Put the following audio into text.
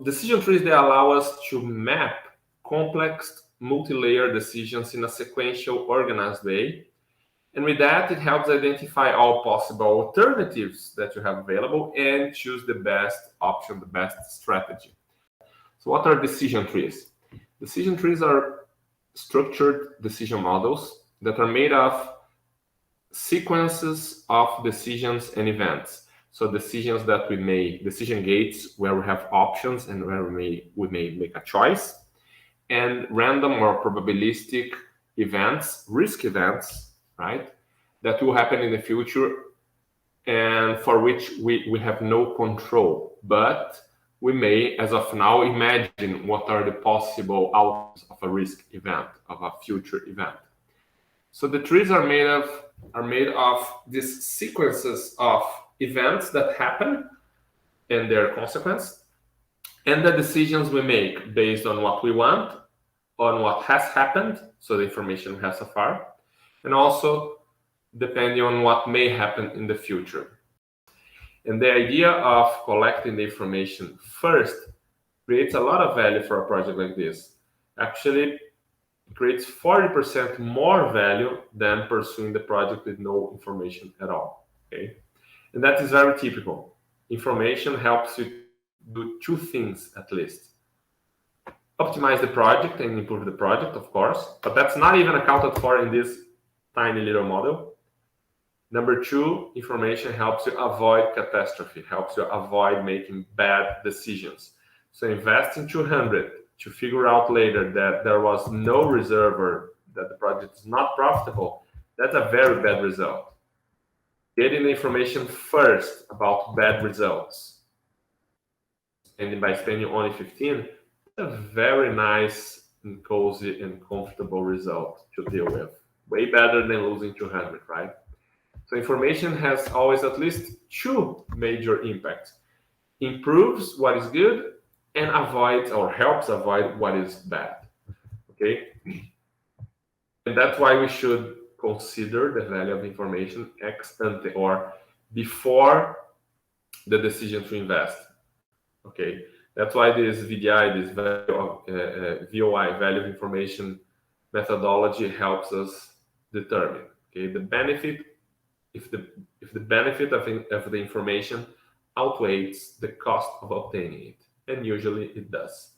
Decision trees, they allow us to map complex multi-layer decisions in a sequential, organized way. And with that, it helps identify all possible alternatives that you have available and choose the best option, the best strategy. So what are decision trees? Decision trees are structured decision models that are made of sequences of decisions and events. So decisions that we make, decision gates where we have options and where we may make a choice, and random or probabilistic events, risk events, right, that will happen in the future and for which we have no control. But we may, as of now, imagine what are the possible outcomes of a risk event, of a future event. So the trees are made of these sequences of events that happen and their consequence, and the decisions we make based on what we want, on what has happened, so the information we have so far, and also depending on what may happen in the future. And the idea of collecting the information first creates a lot of value for a project like this. Actually, it creates 40% more value than pursuing the project with no information at all. Okay, and that is very typical. Information helps you do two things at least: optimize the project and improve the project, of course, but that's not even accounted for in this tiny little model. Number two, information helps you avoid catastrophe, helps you avoid making bad decisions. So investing 200 to figure out later that there was no reserve or that the project is not profitable, that's a very bad result. Getting the information first about bad results, and by spending only 15, a very nice and cozy and comfortable result to deal with. Way better than losing 200, right? So information has always at least two major impacts: improves what is good and avoids or helps avoid what is bad. Okay, and that's why we should consider the value of information ex ante, or before the decision to invest. Okay, that's why this VDI, this value of, VOI, value of information methodology, helps us determine. Okay, the benefit, if the benefit of the information outweighs the cost of obtaining it, and usually it does.